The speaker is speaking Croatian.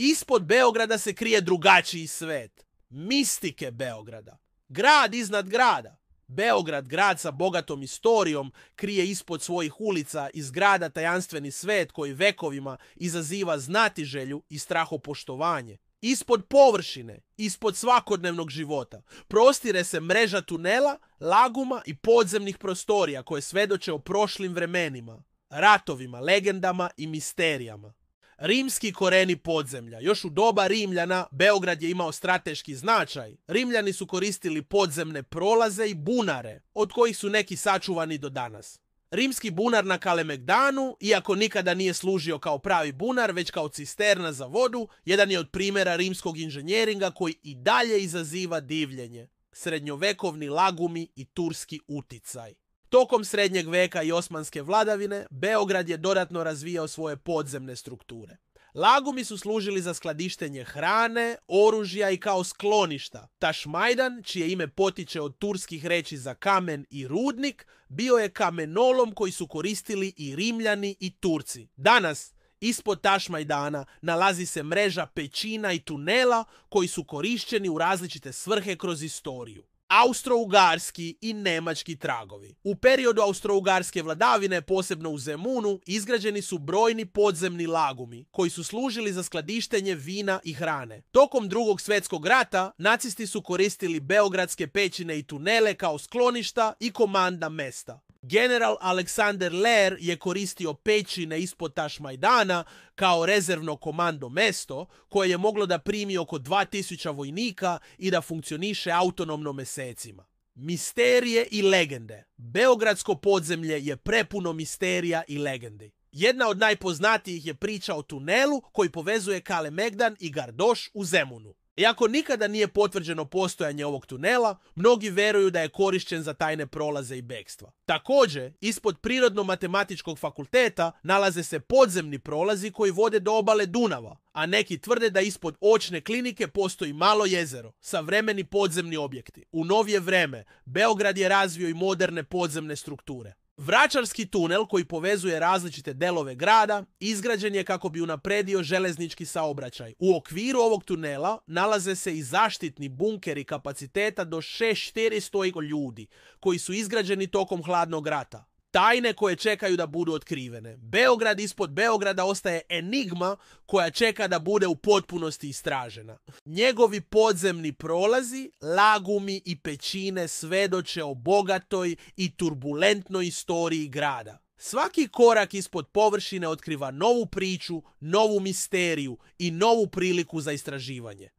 Ispod Beograda se krije drugačiji svet. Mistike Beograda. Grad iznad grada. Beograd, grad sa bogatom historijom, krije ispod svojih ulica iz grada tajanstveni svet koji vekovima izaziva znatiželju i strahopoštovanje. Ispod površine, ispod svakodnevnog života, prostire se mreža tunela, laguma i podzemnih prostorija koje svedoče o prošlim vremenima, ratovima, legendama i misterijama. Rimski koreni podzemlja. Još u doba Rimljana Beograd je imao strateški značaj. Rimljani su koristili podzemne prolaze i bunare, od kojih su neki sačuvani do danas. Rimski bunar na Kalemegdanu, iako nikada nije služio kao pravi bunar, već kao cisterna za vodu, jedan je od primjera rimskog inženjeringa koji i dalje izaziva divljenje. Srednjovekovni lagumi i turski uticaj. Tokom srednjeg veka i osmanske vladavine, Beograd je dodatno razvijao svoje podzemne strukture. Lagumi su služili za skladištenje hrane, oružja i kao skloništa. Tašmajdan, čije ime potiče od turskih riječi za kamen i rudnik, bio je kamenolom koji su koristili i Rimljani i Turci. Danas, ispod Tašmajdana nalazi se mreža pećina i tunela koji su korišćeni u različite svrhe kroz historiju. Austro-ugarski i nemački tragovi. U periodu austro-ugarske vladavine, posebno u Zemunu, izgrađeni su brojni podzemni lagumi koji su služili za skladištenje vina i hrane. Tokom Drugog svjetskog rata nacisti su koristili beogradske pećine i tunele kao skloništa i komandna mesta. General Aleksander Ler je koristio pećine ispod Tašmajdana kao rezervno komando mesto koje je moglo da primi oko 2000 vojnika i da funkcioniše autonomno mesecima. Misterije i legende. Beogradsko podzemlje je prepuno misterija i legendi. Jedna od najpoznatijih je priča o tunelu koji povezuje Kalemegdan i Gardoš u Zemunu. Iako nikada nije potvrđeno postojanje ovog tunela, mnogi veruju da je korišćen za tajne prolaze i bekstva. Također, ispod Prirodno-matematičkog fakulteta nalaze se podzemni prolazi koji vode do obale Dunava, a neki tvrde da ispod očne klinike postoji malo jezero, savremeni podzemni objekti. U novije vreme, Beograd je razvio i moderne podzemne strukture. Vračarski tunel koji povezuje različite delove grada izgrađen je kako bi unapredio železnički saobraćaj. U okviru ovog tunela nalaze se i zaštitni bunkeri kapaciteta do 6400 ljudi koji su izgrađeni tokom hladnog rata. Tajne koje čekaju da budu otkrivene. Beograd ispod Beograda ostaje enigma koja čeka da bude u potpunosti istražena. Njegovi podzemni prolazi, lagumi i pećine svedoče o bogatoj i turbulentnoj istoriji grada. Svaki korak ispod površine otkriva novu priču, novu misteriju i novu priliku za istraživanje.